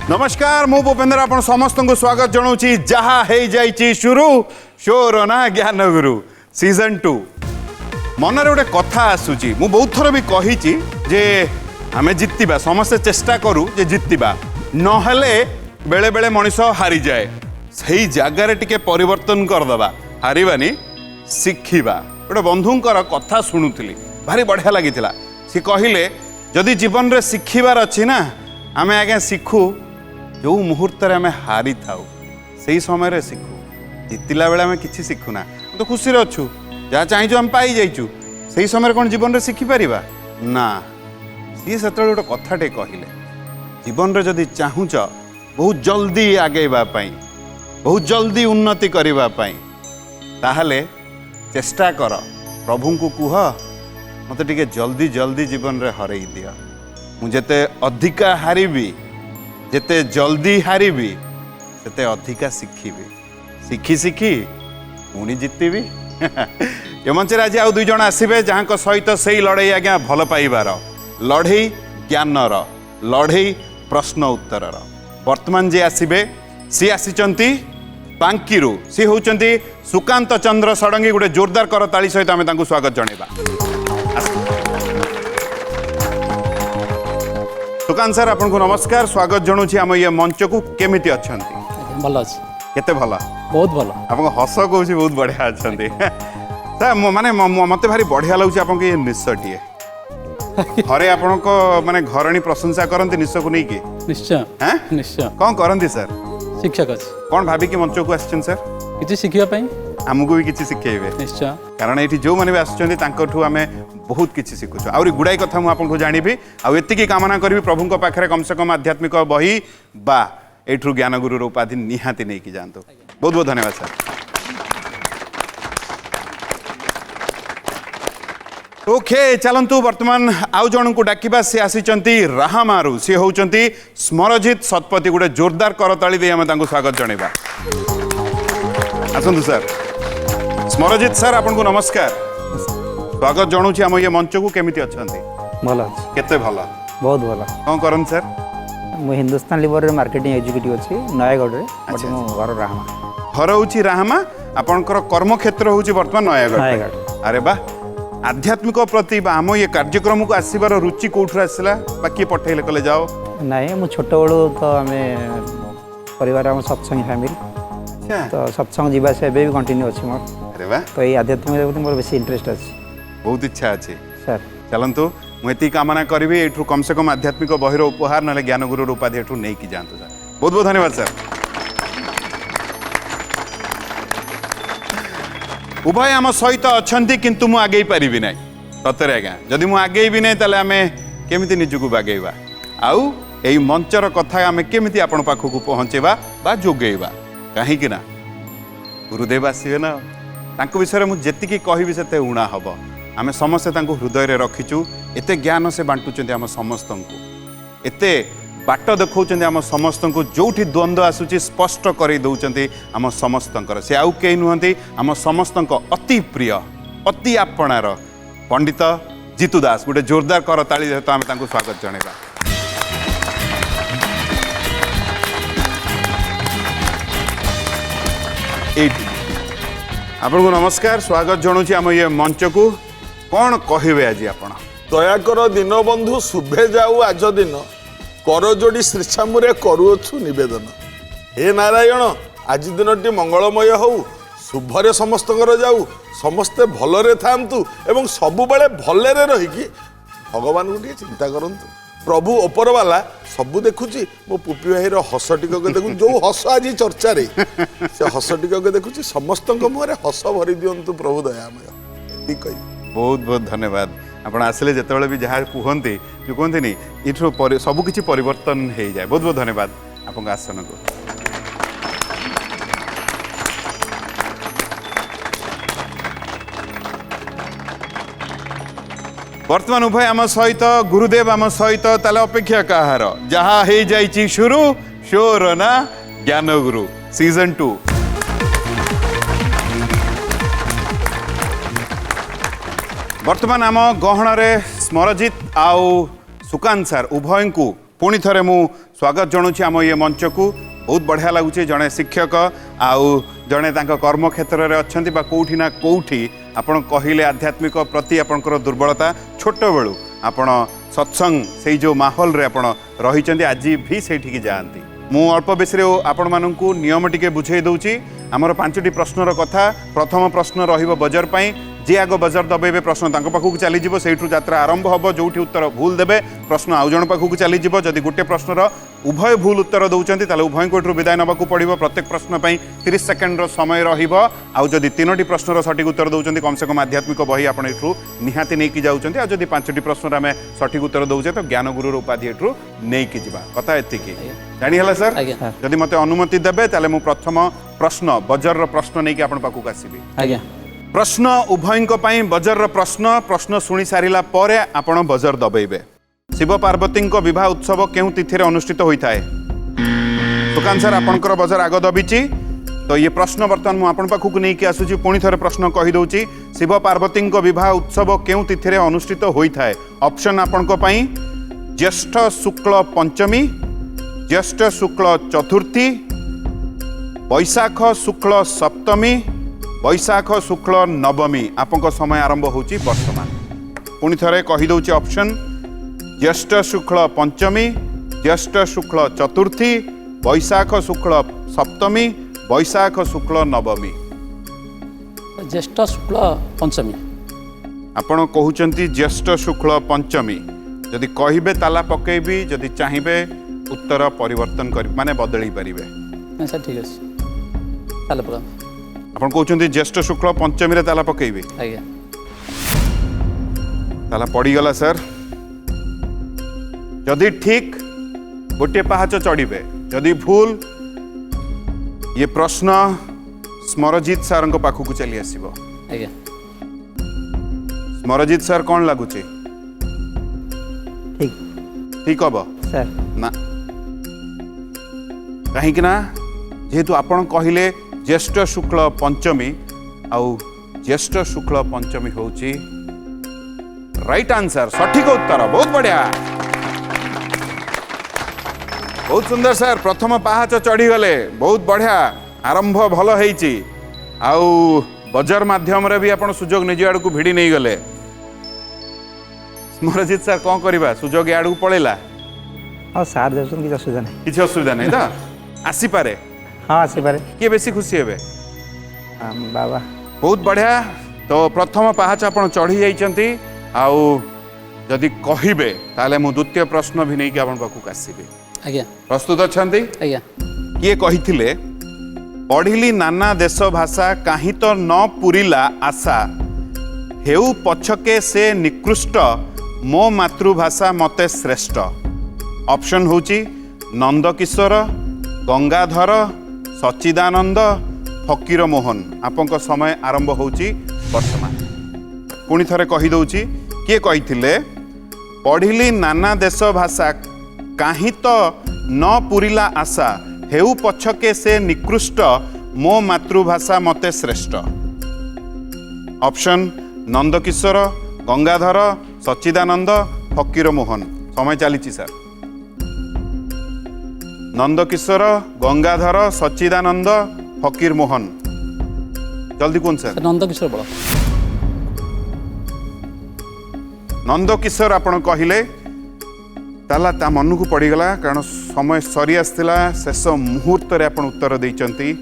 नमस्कार मु भूपेंद्र आपण समस्त को स्वागत जनाऊँगी जहा है जाइए शुरू शोर ना ज्ञान गुरु सीजन 2 मनरे गोटे कथा आसूची मु बहुत थर भी कही जे आमे जितवा समस्ते चेष्टा करूँ जे जितवा नहेले बेले बेले मनीष हारी जाए सही जगार टिके परिवर्तन करदबा हारिबानी शिखिबा गोटे बंधुंकर कथा शुणुली भारी बढ़िया लगी सी कहले जदि जीवन रे शिखिबार अच्छी ना आमे आगे शिखु जो मुहूर्त आम हारी था से समय रे शिखु जितला बेले आम कि शिखुना तो खुशी अच्छु जहाँ चाहूँ आम पाई जाइचु से समय कौन जीवन रे शिखिपर ना सी से गोटे कथाटे कहले जीवन रे जदि चाहूच बहुत जल्दी आगेवा बहुत जल्दी उन्नति करने ताहले चेष्टा कर प्रभु को कुह मत टिके जल्दी जल्दी जीवन रे हरई दिया मुझे अधिका हारिबी जेते जल्दी हारिबी सेते अधिका शिखिबी शिखी शिखी पुणी जितबी ये मंचर आज आउ दुई जन आसबे जहाँ सहित से लड़ई आज्ञा भल पाइबार लड़ई ज्ञानर लड़ई प्रश्न उत्तर वर्तमान जे आसबे सी आसीचंती बांकीरू सी होचंती सुकांत चंद्र षडंगी गोटे जोरदार करताली सहित आम तांको स्वागत जणेबा। सुकांत सर आपन को नमस्कार स्वागत जनाऊँ आम ये मंच को केमिति अच्छंती भल अच्छे केते भल बहुत भल आपन हस कहूँ बहुत बढ़िया अच्छंती सर माने मते भारी बढ़िया लगुच आपन के निश्चयटिए घरे आपन को माने घरणी प्रशंसा करंती निश्चय को नहीं की निश्चय हैं निश्चय कौन करंती सर शिक्षक अच्छे कौन भाभी की मंच को आछन सर किसी शिखिया पई आमको भी किसी शिखेबे निश्चय कारण ये जो मैंने भी आसुच्चंती तांकठू आमे बहुत किसी शिखुछु आउरी गुड़ाई कथा मु आपन को जानिबी आउ एतिकी कामना करिबी प्रभुଙ୍କ पाखरे कम से कम आध्यात्मिक बही बा एठू ज्ञान गुरु उपाधि निहाती नहीं कि जानतो बहुत बहुत धन्यवाद सर। ओके चलंतु वर्तमान आउ जन को डाकिबा से आसीचंती राहामारू सी होचंती स्मरजित शतपथी गोटे जोरदार करताली दे आमे तांको स्वागत जणेबा आसंतु सर स्मरजित सर आपन को नमस्कार स्वागत जनाऊँ आम ये मंच को केमिति अच्छंती भल अच्छे केते भल बहुत भल कौन करन सर मु हिंदुस्तान लिवर मार्केटिंग एग्जीक्यूटिव अच्छी नयागढ़ रे बट मो घर राहमा घर होची राहमा आपनकर कर्म क्षेत्र होची वर्तमान नयागढ़ अरे बा आध्यात्मिक प्रति आम ये कार्यक्रम को आसबार रुचि कौठू आसला बाकी पठेले कले जाओ नाई मु छोट बड़ू तो आम परिवार आम सत्संग फैमिली तो सत्संग जीवा से भी कंटिन्यू अच्छी मोर अरे बा तो ये आध्यात्मिक प्रति मोर बेसी इंटरेस्ट अच्छी बहुत इच्छा अच्छी सर चलतु मुझे कामना करी एठू कम से कम आध्यात्मिक बहिर उपहार ना ज्ञान गुरु उपाधि एठू नहीं कि जातु सर बहुत बहुत धन्यवाद सर। उभय आम सहित अच्छा किंतु मु आगे पारिबी ना सतरे आज्ञा जदि मु आगे भी नहीं ताले आमे केमिति निजुकु बागेबा आउ एई मंचर कथा आमे केमिति आपण पाखकु पहुँचेबा बा जोगेबा कहीं ना गुरुदेव आसबे ना तांको विषय मु जेतिकी कहबी सेते उणा हब आमे समस्ते तांको हृदय रे रखिचु एते ज्ञान से बांटुचंती आम समस्त को एते बाट देखौचंती आम समस्त को जोठी द्वंद्व आसुची स्पष्ट करी दउचंती आम समस्तंकर से आउ केही नुहंती आम समस्तंक अति प्रिय अति आपणार पंडित जीतू दास गोटे जोरदार करताली सहित आमे तांको स्वागत जणेबा। आपन को नमस्कार स्वागत जनाऊँ आम ये मंच को कौन कहे आज आप दयाकर दीनबंधु शुभे जाऊ आज दिन कर जोड़ी श्रीछामुरे करुअछु निवेदन हे नारायण आज दिनटी मंगलमय हो शुभरे समस्तकर जाऊ समस्ते भलरे थांतु एवं सबुबले भलरे रहिकी भगवान को चिंता करंतु प्रभु ओपर वाला सबू देखुची मो पुपी भाई हस टिकक देखु जो हस आज चर्चा रे से हस टिकक देखुची समस्त मुहरे हस भरी दियंतु प्रभु दयामय कही बहुत बहुत धन्यवाद आप आसिले जिते भी जहाँ कहते जो कहते नहीं ये सबकि परिवर्तन हो जाए बहुत बहुत धन्यवाद आपको आसन को। वर्तमान उभय आम सहित गुरुदेव आम सहित ताले अपेक्षा कहार जहाँ हो जाइए शुरू शोर ना ज्ञान गुरु सीजन 2 वर्तमान आम गहण रे स्मरजित आउ सुकांत सर उभय को पुणी थे मु स्वागत जनाऊँ आम ये मंच को बहुत बढ़िया लगुच जड़े शिक्षक आउ जड़े कर्म क्षेत्र में अच्छा कौटी ना कौटी आपण कहले आध्यात्मिक प्रति आपणकर दुर्बलता छोट बेलू आपण सत्संग से जो माहौल रे आपण रही आज भी से जाती मु अल्प बेसी आपण मानू नियम टिके बुझे दूची आमर 5टी प्रश्नर कथा प्रथम प्रश्न रहिबो बजर पाई जे आग बजर दबेबे प्रश्न तांको पाखु चली जिवो सेठु यात्रा आरंभ हबो जोठी उत्तर भूल देबे प्रश्न आउ जण पाखु चली जिवो जदि गोटे प्रश्नर उभय भूल उत्तर दउचंती ताले उभय कोठरु विदाय नबाकू पड़िबो प्रत्येक प्रश्न पाई 30 सेकेंड रो समय रहिबो आउ जदि 3टी प्रश्नर सठिक उत्तर दउचंती कम से कम आध्यात्मिक बही आपण एठु निहाती नै कि जाउचंती आ जदि 5टी प्रश्नर आमे सठिक उत्तर दउचे तो ज्ञान गुरु रो उपाधि एठु नै कि जिबा कथा एतिकी जानि हला सर आज्ञा जदि मते अनुमति देबे ताले मु प्रथम प्रश्न बजर रो प्रश्न नै कि आपण पाखु आसीबी आज्ञा प्रश्न उभयंक पाई बजर प्रश्न प्रश्न शुणी सारिला परे आपण बजर दबेबे शिव पार्वती विवाह उत्सव केउ तिथि रे अनुष्ठित होता है सुकांत सर आपणकर बजर आग दबिची तो ये प्रश्न बर्तमान मु आपण पाखु नहीं कि आसुची पुणी थरे प्रश्न कहि दउची शिव पार्वती विवाह उत्सव केउ तिथि रे अनुष्ठित होता है ऑप्शन आपणक पाई ज्येष्ठ शुक्ल पंचमी ज्येष्ठ शुक्ल चतुर्थी वैशाख शुक्ल सप्तमी वैशाख शुक्ल नवमी आपको समय आरंभ होची वर्तमान पुणी थे कहीदे ऑप्शन ज्येष्ठ शुक्ल पंचमी ज्येष्ठ शुक्ल चतुर्थी वैशाख शुक्ल सप्तमी वैशाख शुक्ल नवमी ज्येष्ठ शुक्ल पंचमी आपण कहउचंती ज्येष्ठ शुक्ल पंचमी जदि कहिबे ताला पकेबी जदि चाहिबे उत्तर परिवर्तन कर माने बदली परिबे नहीं सर ठीक है ताले पका आपण कहउचंती ज्येष्ठ शुक्ल पंचमी रे ताला पकेबी आज्ञा ताला पड़ी गला सर जदि ठीक गोटे पहाच चढ़े जदि भूल ये प्रश्न स्मरजित सर पाखक चली आसब आज्ञा स्मरजित सर कौन लगुच ठीक ठीक हम सर ना कहीं जेहेतु आपण कहले ज्येष्ठ शुक्ल पंचमी आउ ज्येष्ठ शुक्ल पंचमी होची राइट आंसर सठिक उत्तर बहुत बढ़िया बहुत सुंदर सर प्रथम पहाच चढ़ी गले बहुत बढ़िया आरंभ भल होईची आउ बजर माध्यम रे भी आपण सुजोग निज आड़ को भिड़ी नहीं गले स्मरजित सर कौन करवा सुजोग आड़ को पड़ेला हाँ सार देसन किसी असुविधा नहीं किसी असुविधा नहीं तो आसी पारे हाँ आसपे किए बेसी खुशी हेबे बाबा बहुत बढ़िया तो प्रथम पहाच आपण चढ़ी जाइछंती आउ जदि कहिबे ताले मु द्वितीय प्रश्न भी नहीं कि आपण पाखु आसीबे आज्ञा प्रस्तुत अछंती आज्ञा किए कहिथिले पढ़िली नाना देश भाषा काहि तो न पुरिला आशा हेउ पछके से निकृष्ट मो मातृभाषा मते श्रेष्ठ ऑप्शन होची नंदकिशोर गंगाधर सच्चिदानंद फकीर मोहन आपन समय आरंभ होची वर्तमान पुणी थरे कहि दउची किए कहिथिले पढ़िली नाना देश भाषा काहि तो न पुरिला आशा हेउ पछके से निकृष्ट मो मातृभाषा मते श्रेष्ठ ऑप्शन नंदकिशोर गंगाधर सच्चिदानंद फकीर मोहन समय चली सर नंदकिशोर गंगाधर सच्चिदानंद फकीर मोहन जल्दी कौन सर नंदकिशोर बड़ नंदकिशोर आपण कहले ताला ता मन को पड़ीगला कारण समय सरी आसला शेष मुहूर्त रे आपण उत्तर देइचंती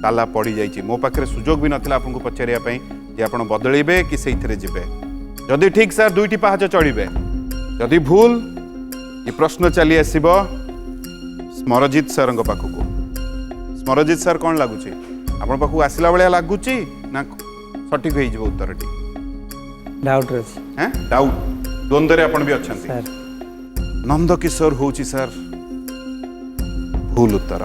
ताला पड़ी जाइए मो पाखे सुजोग भी नथिला आपको पचारिया जे आपण बदलेबे कि सेइथरे जिबे जदि ठीक सर दुईटी पहाच चढ़े जदि भूल ये प्रश्न चली आसब स्मरजित सर पाखक स्मरजित सर कौन लगुच आपण पाखक आसला भाया लगुच ना सठिक हो उत्तरटी डाउट रही हैं डाउट द्वंद्व आपण भी अच्छा सर नंदकिशोर होची सर भूल उत्तर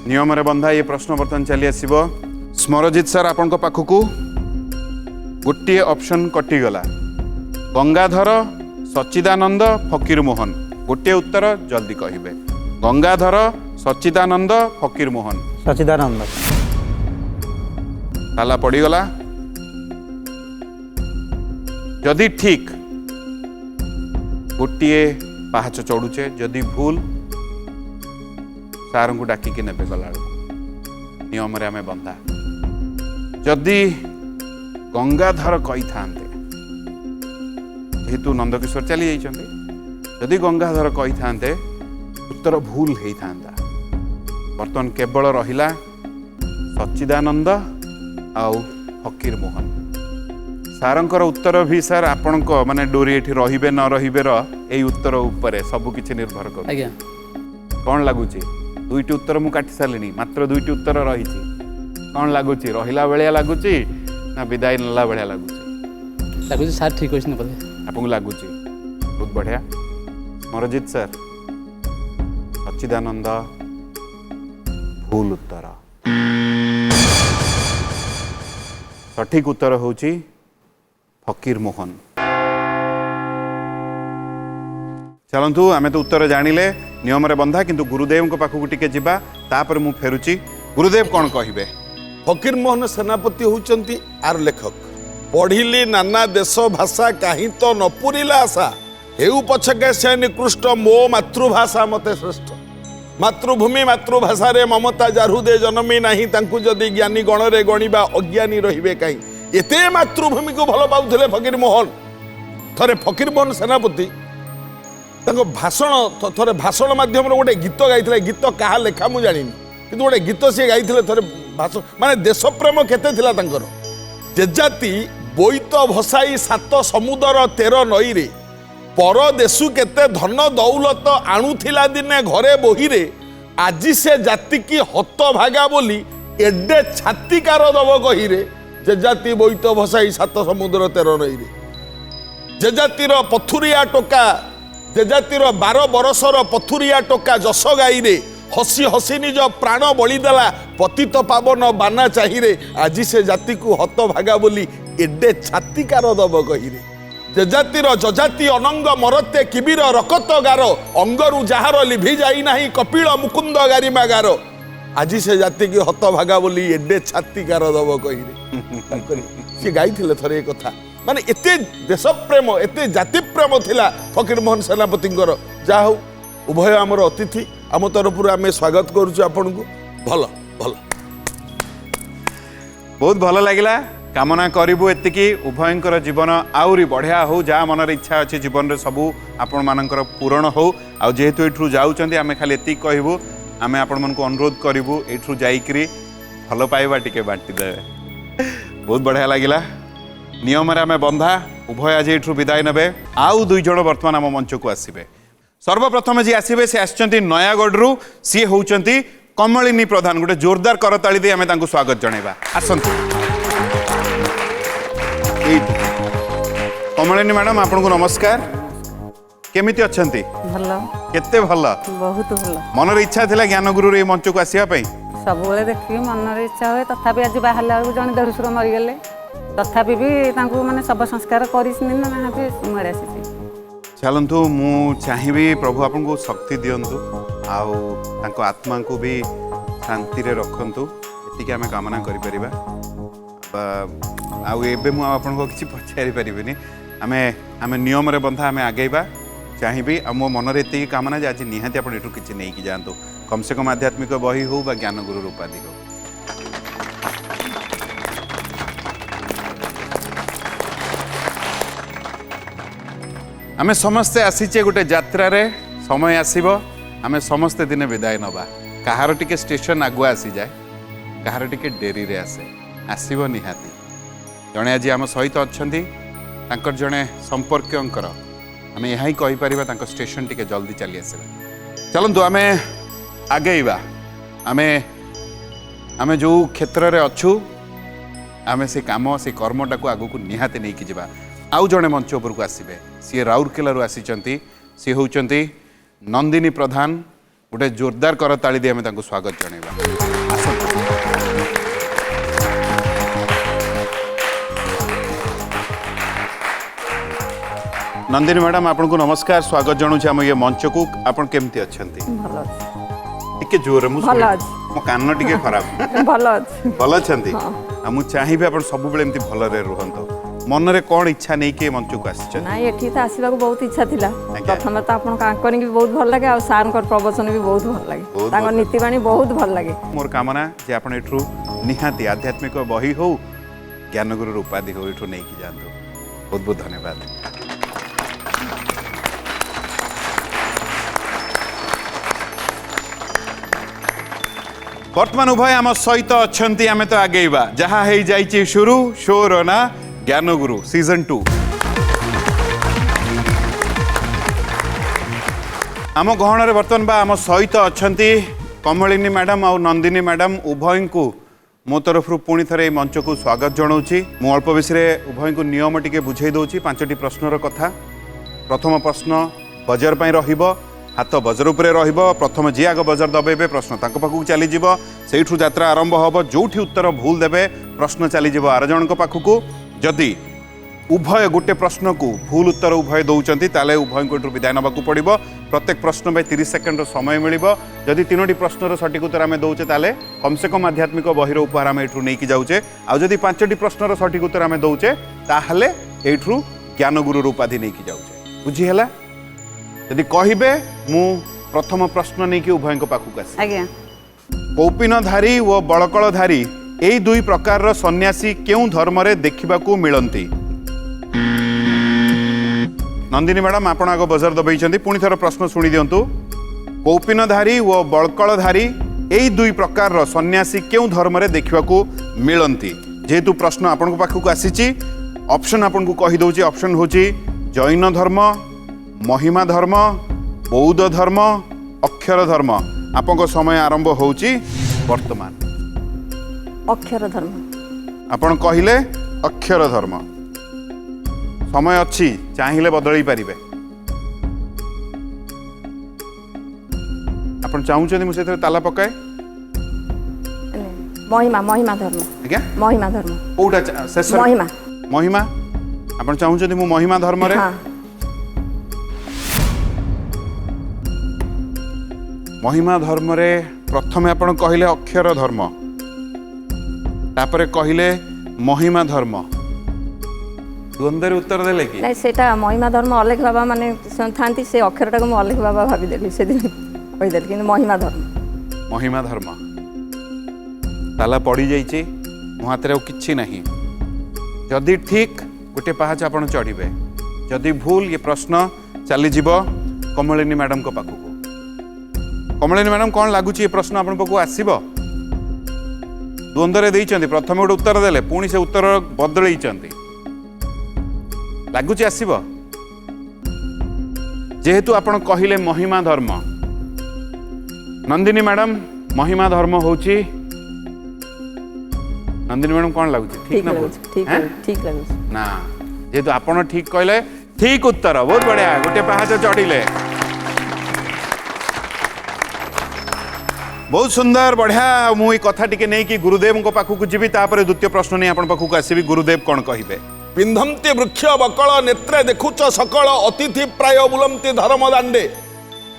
नियम रे बंधा ये प्रश्न बर्तन चली आसब स्मरजित सर आपण पाखक गोटे ऑप्शन कटिगला गंगाधर सच्चिदानंद फकीर मोहन गोटे उत्तर जल्दी कहिबे गंगाधर सच्चिदानंद फकीर मोहन सच्चिदानंद ताला पड़ीगला जदि ठीक गोटे पाहाच चढ़ुचे, जदि भूल सार को डाकिकी नेबे गला नियम रे आमे बंधा। जदि गंगाधर कही था जेहेतु नंदकिशोर चली जाइछन्ते, जदि गंगाधर कही था उत्तर भूल होता। बर्तमान केवल रहिला सच्चिदानंद आउ फकीर मोहन। सारंकर उत्तर भी सार आपण माने डोरी एठी रहिबे न रहिबे ए उत्तर उपरे सब किछि निर्भर कर। आज्ञा कौन लगुच दुईटी उत्तर मु काटी सारिनी, मात्र दुईटी उत्तर रही। कौन लगुच रहिला बेलिया लगुच ना विदाय नेला बेलिया लगुच? सार ठीक होइछ न बोले आपको लगुच बहुत बढ़िया। मरजित सर सच्चिदानंद भूल उत्तर। सठिक उत्तर होची फकीर मोहन। चलतु आमे तो उत्तर जानिले नियम रे बंधा, किंतु गुरुदेव को पाखु टिके जिबा तापर मु फेरुची। गुरुदेव कौन कहिबे? फकीर मोहन सेनापति होउचंती आर लेखक। पढ़िली नाना देश भाषा काहीं तो न पुरिला आशा, हेउ पछके से निकृष्ट मो मातृभाषा मते श्रेष्ठ। मातृभूमि मातृभाषा रे ममता जारुदे जनमी नाही, तांकु जदि ज्ञानी गण रे गणिबा अज्ञानी रहिबे काई। एते मातृभूमि को भल पाउथिले फकीर मोहन। थरे फकीर मोहन सेनापति तांको भाषण थरे भाषण माध्यम रे गोटे गीत गाइथिले। गीत काहा लेखा मु जानिनी, किंतु गोटे गीत से गाइथिले थरे भाषण। माने देश प्रेम केते थिला तांकर। जेजाति बोईत भसाई 7 समुद्र 13 नई रे, परदेशु केते धन दौलत आणुथिला दिने घरे बोहिरे, आजी से जाति की हत भागा बोली एडे छातिकार दब कहिरे। जे जाति बोईत भसाई 7 समुद्र 13 नई रे, जे जातिर पथुरिया टोका, जे जातिर 12 बरसर पथुरिया टोका जस गाईरे, हसी हसी निज प्राण बलिदेला पतित पावन बाना चाहिरे, आजी से जाति को हत भागा बोली एडे छातिकार दब कहिरे। जे जातिर जजाति अनंग मरते किबिर रकत गार, अंगरु जाहार लिभि जाई नाही कपिल मुकुंद गारिमा गार, आजी से जाति की हत भागा बोली एडे छातिकार दब कहिरे। सी गाइथिले थरे कथा। माने एते देश प्रेम एते जाति प्रेम थिला फकीर मोहन सेनापतिंकर। जा हो उभय आमर अतिथि, आम तरफ आम स्वागत करुछु आपन को। भल भल बहुत भल लगिला। कामना करिबु एतिकी उभयंकर जीवन आउरी बढ़िया हो, जहाँ मनर इच्छा अच्छे जीवन रे सबू आपण मानकर पूरण हो। आ जेहेतु एठू जाउचंदी आमे खाली एतिक कहबू, आमे आपण मन को अनुरोध करिबु एठू जाईकरी भल पाइबा टिके बांटी देबे। बहुत बढ़िया लगिला। नियम रे आमे बंधा उभय आज एठू विदाय नेबे। आउ 2 जण वर्तमान आम मंच को आसीबे। सर्वप्रथम जी आसीबे से आछंती नयागढ़ सी होउचंती कमलिनी प्रधान। गोटे जोरदार करताली दे आमे तांको स्वागत जणैबा। आसंतु कमलिनी मैडम आपन को नमस्कार। केमिति अछंती? भलो केते भल? बहुत भलो। मनर इच्छा थिला ज्ञानगुरु रे मंच को आसीया पई? सबुले देखि मनर इच्छा होय, तथापि आज बाहरला जण देढुसुर मरि गेले, तथापि भी तांको माने सब संस्कार करिसनि ना नाहति मरे आसीछि। चलंतु मु चाहिबी प्रभु आपन को शक्ति दियंतु, आउ तांको आत्मा को भी शांति रे रखंतु, एतिके आमे कामना करि परिबा। आउ एबे मु आपन को किछि पछारि परिबेनी। आमे नियम रे बंधा आमे आगेबा चाहिबी। आ मो मन रे एतिके कामना जे आज निहाती आपन एठु किछि नेई कि जानतु, कम से कम आध्यात्मिक बही हो बा ज्ञान गुरु उपाधि हो। आमे समस्ते आसीचे गोटे यात्रा रे, समय आसीबो आमे समस्ते दिने विदाय नबा। कहार टिके स्टेशन आगुआ आसी जाए, कहार टिके डेरी रे आसीबो निहाती। जणे आज आम सहित अछंती तांकर जणे संपर्कयंकर आमे यही कहि परिबा तांकर स्टेशन टिके जल्दी चली आसीबा। चलंतु आमे आगेइबा। आमे जो क्षेत्र रे अछु आमे से काम से कर्मटा को आगु को निहाती नहीं कि जिबा। आउ जणे मंच ऊपर को आसीबे। सी राउरकेला आसीचंती, सी होउचंती नंदिनी प्रधान। गोटे जोरदार करताली दे आमे तांको स्वागत जणैबा। नंदिनी मैडम आपन को नमस्कार, स्वागत जणुछि हम ये मंच को। आपन केमती अछंती? भलो अछि। टिके जोर मु भलो अछि। मो कान टिके खराब। भलो अछि। भलो अछंती? आ मु चाहिबे आपन सब बेले एमती भलो रे रहंतो। मनरे कौन इच्छा नहीं कि मंच को आस नाई एठी तो आसवा बहुत इच्छा थिला आज्ञा। प्रथम तो आपन कांकरिंग भी बहुत भल लगे और सार प्रवचन भी बहुत भल लगे बहुत तांको भल। नीतिवाणी बहुत भल लगे मोर कामना जे आपण एठू निहाती आध्यात्मिक बही हो ज्ञानगुरु उपाधि हो एठू नहीं कि जातु बहुत बहुत धन्यवाद। वर्तमान उभय आम सहित अच्छा आम तो आगेवा जहाँ हो जाइए शुरू शोर ना ज्ञानगुरु सीजन 2 आम गहण बर्तमान बा आम सहित अच्छा कमलिनी मैडम और नंदिनी मैडम उभय को मो तरफ पुणी थे मंच को स्वागत जनाऊँगी मु अल्प विषय उभय को नियम टी बुझे दूसरी 5टी प्रश्नर कथा। प्रथम प्रश्न बजर पर रहिबो हाथ बजर उपरे रहिबो प्रथम जी आग बजर दबेबे प्रश्न तांको पाखु चली जिवो सेठू यात्रा आरंभ होबो जोठी उत्तर भूल देबे प्रश्न चली जिवो आर जणक पाखु जदि उभय गोटे प्रश्न को भूल उत्तर उभय दौरान ताले उभय को विदाय नबाकू पड़ो प्रत्येक प्रश्न में 30 सेकेंड समय मिलिबो जदि 3टी प्रश्नर सठिक उत्तर आम दौचे ताले कम से कम आध्यात्मिक बहिर उपहार आम एठू नहीं जाऊे आ जदि 5टी प्रश्नर सठिक उत्तर आम दौचे ताहले एठू ज्ञानगुरु उपाधि नहीं जाऊे बुझीहेला यदि कहबे मु प्रथम प्रश्न नहीं कि उभय पाखक आस आज्ञा कौपिनधारी व बड़कलधारी एई दुई प्रकार सन्यासी केउं धर्म रे देखिबाकू मिलंती। नंदिनी मैडम आपण आग बजर दबैछंती पुणी थर प्रश्न शुणी दियंतु कौपिनधारी व बड़कलधारी एई दुई प्रकार सन्यासी केउं धर्म रे देखिबाकू मिलंती जेहेतु प्रश्न आपण पाखक आसीची ऑप्शन आपण को कहि दउची ऑप्शन होची जैन धर्म महिमा धर्म बौद्ध धर्म अक्षर धर्म आपको समय आरंभ होची वर्तमान अक्षर धर्म आपण कहिले अक्षर धर्म समय अच्छी चाहिए बदल पारे आपण चाहूँ मुझे ताला पकाए महिमा महिमा धर्म आज्ञा महिमा धर्म कोटा शेष महिमा महिमा आपण चाहूँ मु महिमा धर्म रे हाँ महिमा धर्म रे प्रथमे आपण कहिले अक्षर धर्म तापरे कहिले महिमा धर्म द्वंद्व उत्तर देले कि नहीं सेटा महिमा धर्म अलेख बाबा माने थांती से अक्षरटा को अलेख बाबा भाभी देली से दिन कहि देली कि महिमा धर्म महिमा धर्म ताला पड़ी जाइए मो हाथ में किछि नहीं जदि ठीक गोटे पहाच आपण चढ़े जदि भूल ये प्रश्न चली जीव कमलिनी मैडम को पाखक कमलिनी मैडम कौन लगुच ये प्रश्न आपण पाखक आसब द्वंद्व देइचंती प्रथम गोटे उत्तर देले पुणी से उत्तर बदल लगुच आसब जेहेतु आपण कहिले महिमा धर्म नंदिनी मैडम महिमा धर्म होची नंदिनी मैडम कौन लगुच ठीक ना भूल ठीक लगुच ना जेहेतु आपण ठीक कहले ठीक उत्तर बहुत बढ़िया गोटे पहाच चढ़िले बहुत सुंदर बढ़िया मुई कथा टिके नहीं कि गुरुदेव को पाखक जीवी तापर द्वितीय प्रश्न नहीं आपण पाखक आसीबी गुरुदेव कौन कहिबे पिंधमती वृक्ष बकल नेत्रे देखुच सकल अतिथि प्राय बुलमती धर्म दांडे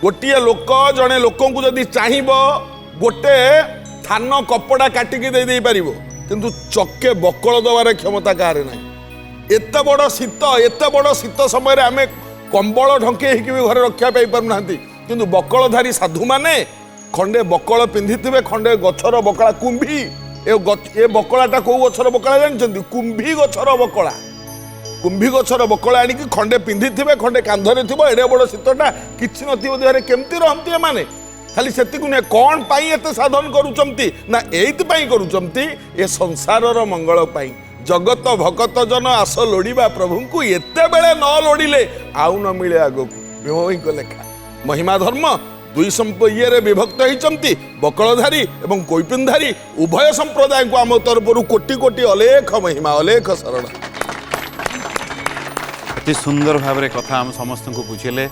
गोटे लोक जड़े लोक जदि चाहब गोटे थान कपड़ा काटिकी दे पार किंतु चके बकल दबार क्षमता कार ना एत बड़ शीत समय आम कंबल ढंके भी घर रक्षा पाई पारना किंतु बकलधारी साधु माने खंडे बकल पिंधि खंडे गछर बकला कुंभी ए बकलाटा कौ गछर बकला जानते कुंभी गछर बकला कुंभी गछर बकला आनिकी खंडे पिंधि खंडे कांधरे थो एडे बड़ शीतटा किसी नथिबो देहरे केमती रहंती माने खाली सेतिकु ने कौन पाई एते साधन करूचंती ना एइति पाई करूचंती ए संसारर मंगल पाई जगत भगत जन आस लोड़ीबा प्रभु को एते बेले न लोड़िले आउ न मिले आगो विमोही को लेखा महिमा धर्म दुई संपये विभक्त होती बकलधारी एवं कैपिनधारी उभय संप्रदाय को आम तरफ कोटि कोटि अलेख महिमा अलेख शरण अति सुंदर भाव में कथा आम समस्त को बुझेले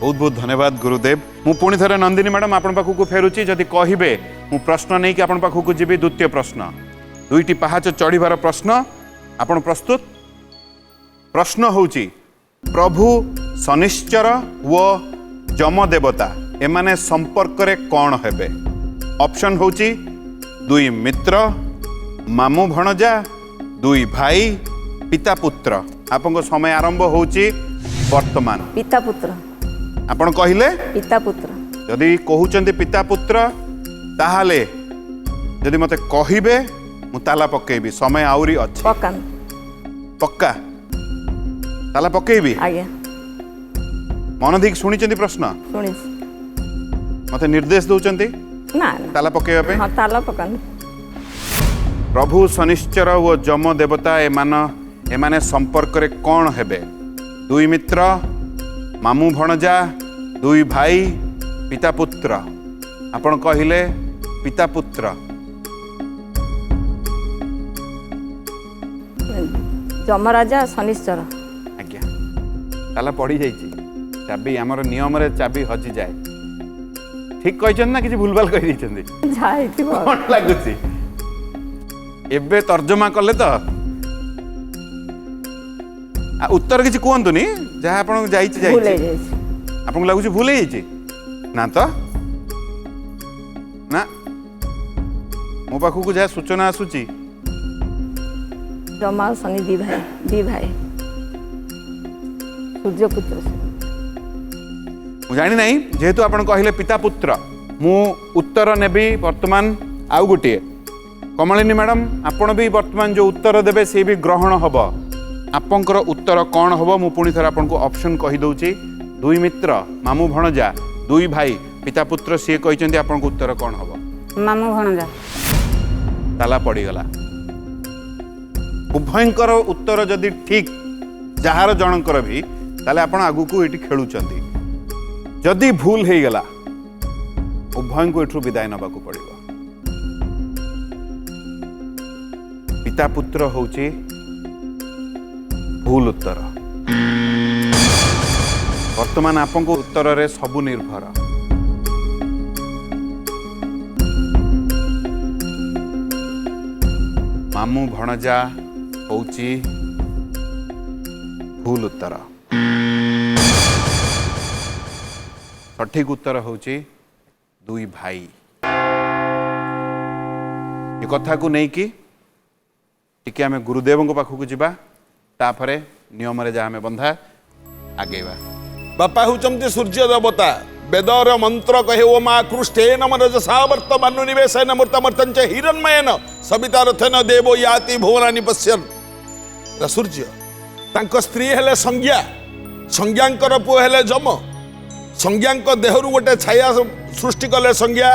बहुत बहुत धन्यवाद गुरुदेव मु पुणी थे नंदिनी मैडम आपण पाखक फेरुची जदि कहिबे मु प्रश्न नहीं कि आपण पाखक जीवी द्वितीय प्रश्न दुईटी पहाच चढ़ीबार प्रश्न आपण प्रस्तुत प्रश्न होची प्रभु शनिश्चर व जमदेवता एमाने संपर्क रे कौन हेबे ऑप्शन होची दुई मित्र मामू भणजा दुई भाई पिता पुत्र आपन समय आरंभ होची वर्तमान पिता पुत्र आपण कहिले पिता पुत्र जदि कहउचंती पिता पुत्र ताहाले जदि मते कहिबे मु ताला पकेबी समय आउरी अछि पकान पक्का ताला पकेबी आज्ञा मन धिक शुणिचंती प्रश्न शुणी मते निर्देश दउचंती ना ताला पकेबा पे हाँ ताला पकान प्रभु शनिश्चर ओ जम देवता एमाने संपर्क रे कौन हेबे दुई मित्र मामू भणजा दुई भाई पिता पुत्र आपण कहिले पिता पुत्र जमराजा शनिश्चर आज्ञा ताला पड़ी जाइए चाबी आमर नियम रे चाबी हजि जाए ठीक कहछन ना किछि भूलभाल कहि दैछन्ती जाइथिबो कौन लागुची एबे तर्जमा कले तो उत्तर किसी कहतुनि जहाँ आपन जाइए भूल जाइए जाइछि आपको लगुच भूल जाइए ना तो ना मो पाखक जहाँ सूचना आसूची जमा और शनि दी भाई सूर्य पुत्र से मु जानी नहीं जेहेतु आपन कहले पिता पुत्र मु उत्तर नेबी वर्तमान आउ गोटे कमलिनी मैडम आपण भी वर्तमान जो उत्तर देबे से भी ग्रहण हब आपंकर उत्तर कौन हब मु पुणी थर आपन को ऑप्शन कहि दउची दुई मित्र मामू भणजा दुई भाई पिता पुत्र सी कहते आपन को उत्तर कौन हब मामू भणजा ताला पड़ीगला उभयंकर उत्तर जदि ठीक जार जनकर भी ताले आपण आगु को एटी खेलुचंती जदि भूल हो गला उभय को एठू विदाय नबाकू पड़िबो पिता पुत्र होची भूल उत्तर वर्तमान आपन को उत्तर रे सबु निर्भर मामू भणजा होची भूल उत्तर सठिक उत्तर होची दुई भाई ये कथा को नहीं कि टिके आमे गुरुदेव पाखक जीवा तापरे नियम रे जा आमे बंधा आगेवा बापा होचंती सूर्य देवता वेदर मंत्र कहे ओ मा कृष्टेन मनजसा वर्तमान निवेशन मूर्तमर्तंच हिरण्मयन सवितारथन देवो याति भुवनानि पश्यन् सूर्य तांको स्त्री हेले संज्ञा संज्ञांकर पुओ हेले जम संज्ञांक देहरु गोटे छाया सृष्टि कले संज्ञा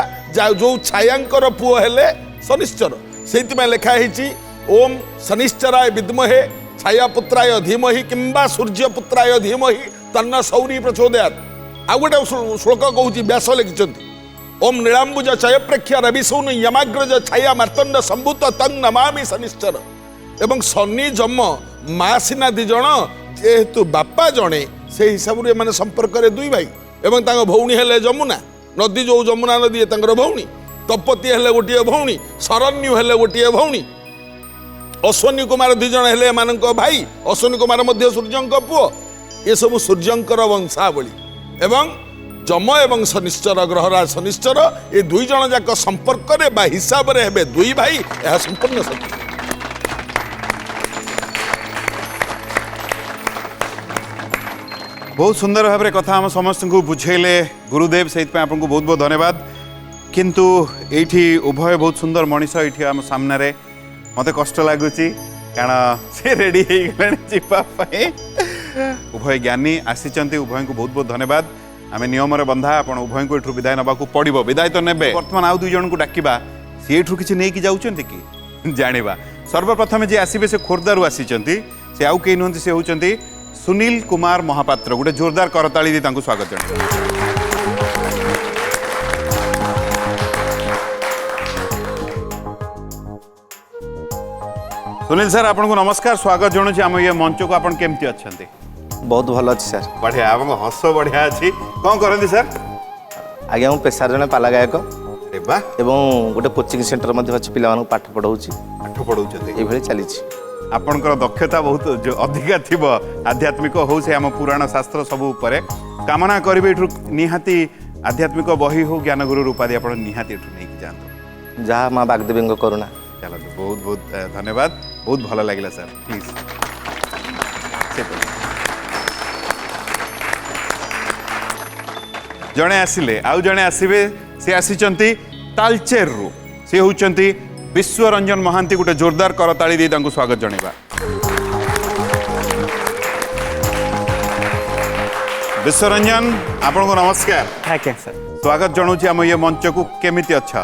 जो छायांकर पुओ हेले शनिश्चर से लिखा है ओम शनिश्चराय विद्महे छायापुत्राय धीमहि किंबा सूर्यपुत्राय धीमहि तन्न सौरी प्रचोदयात् आ गोटे श्लोक कहूँ व्यास लिखिं ओम नीलांबुज चयप्रेक्ष्य रविसौन यमाग्रज छाया मार्तंड संभूत तंग नमामि शनिश्चर एवं शनि जम माँ सिना दिज जेहेतु बापा जड़े से हिसाब से संपर्क में दुई भाई एवं तांको भौणी हेले जमुना नदी जो जमुना नदी तांकर भौणी तपती हेले गोटे भौणी शरण्यु हेले गोटे भौणी अश्वनी कुमार दुई जन हेले एमानंक भाई अश्वनी कुमार मध्य सूर्यंक पुओ ये सब सूर्यंकर वंशावली एवं जम एवं शनिश्चर ग्रहराज शनिश्चर ये दुई जन जाक संपर्क रे बा हिसाब रे हेबे दुई भाई यह संपूर्ण सत्य बहुत सुंदर भाव कथा हम समस्त को बुझेले गुरुदेव से आपको बहुत बहुत धन्यवाद किंतु एठी उभय बहुत सुंदर मनीष ये आम सामने मत कष्ट लगुच कारण से रेडी जावाई उभय ज्ञानी आसी उभय को बहुत बहुत धन्यवाद आम नियम बंधा आप उभय को विदाय नवाक पड़ो विदाय तो ने बर्तमान आउ दुई जन को डाकिबा सी एठू किसी नहीं जाऊँच कि जाना सर्वप्रथम जी आसबे से खोर्धारू आसी से आउ कई नुहति से होती सुनील कुमार महापात्र गोटे जोरदार करताली दी तांको स्वागत जणाई सुनील सर आपको नमस्कार स्वागत जनाऊँ आम ये मंच को आप केमती अच्छा बहुत भल अच्छी सर बढ़िया आप हस बढ़िया अच्छी कौन करती सर आज्ञा मु पेशार जन पाला गायक अरे वाह एवं गोटे कोचिंग सेंटर अच्छी पिला पाठ पढ़ाऊँ पाठ पढ़ाऊँ ये चली आपणकर दक्षता बहुत जो अधिका थी आध्यात्मिक हो से आम पुराण शास्त्र सबू कामना करेंगे एठू निहाती आध्यात्मिक बही हो ज्ञानगुरु उपाधि आप निहाती एठू नहीं जातु जहाँ माँ बागदेवी करुणा चलो बहुत बहुत धन्यवाद बहुत भल लगे सर प्लीज जड़े आसिले आउ जड़े आसवे सी आसी तालचेर रु सी होउचंती विश्वरंजन महांती गोटे जोरदार करताली दे तांको स्वागत जणेबा। विश्वरंजन आपन को नमस्कार आज्ञा सर स्वागत जनाऊँ आम ये मंच को केमिति अच्छा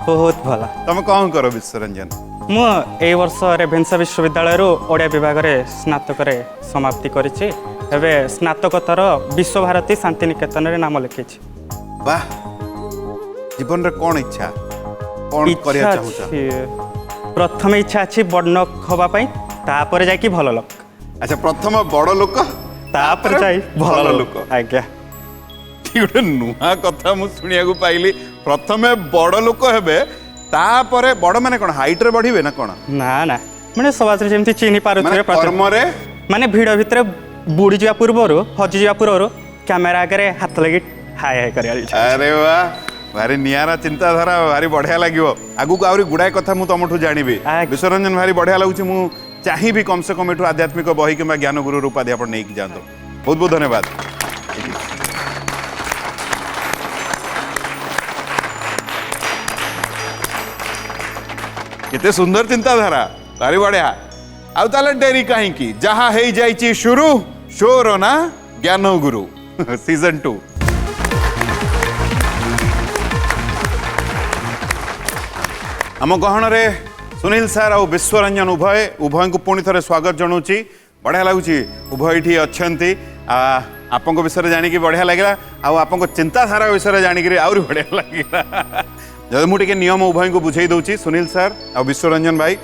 बहुत भल तुम कौन करो विश्वरंजन मु ए वर्ष रेभेन्सा विश्वविद्यालय ओडिया विभाग में स्नातक समाप्ति करिछि एबे स्नातकोत्तर विश्वभारती शांतिनिकेतन रे नाम लिखी वाह जीवन रे कौन इच्छा कौन करिया चाहूचा प्रथम इच्छा अच्छी बड़नक हवा पाई तापर जाकी भल लोक अच्छा प्रथम बड़ लोक तापर जाई भल लोक आज्ञा गोटे नुआ कथा मु सुनिया को पाइली प्रथमे बड़ लोक हेबे तापरे बड़ माने कोन हाइट रे बढ़िबे ना कोन ना ना माने समाज रे जेमति चिन्हि पारुथरे कर्म रे माने भीड़ भितर बुड़ी जा पूर्वरु हजि जा पूर्वरु कैमेरा आगे हाथ लगी हाय हाय करिया अरे वाह भारी नियारा चिंताधारा भारी बढ़िया लगिवो आगु को आउरी गुडाय कथा मु तमठु जानिबे विश्वरंजन भारी बढ़िया लागुची मु चाहिबी कम से कम एठु आध्यात्मिक बही किबा ज्ञान गुरु रूपादि आपण नै कि जानतो बहुत बहुत धन्यवाद। केते सुंदर चिंताधारा भारी बढ़िया आउ ताले डेरी कहीं की जहा हे जाइची शुरू शोर ना ज्ञान गुरु सीजन 2 आम गहन रे सुनील सर और विश्वरंजन उभय को पुणी थे स्वागत जनाऊँगी बढ़िया लगुच उभय ये अच्छा आपन विषय जानिक बढ़िया लगे आपन चिंताधारा विषय जानिक आहरी बढ़िया लगे जब मुझे नियम उभय को बुझे दूसरी सुनील सर और विश्वरंजन भाई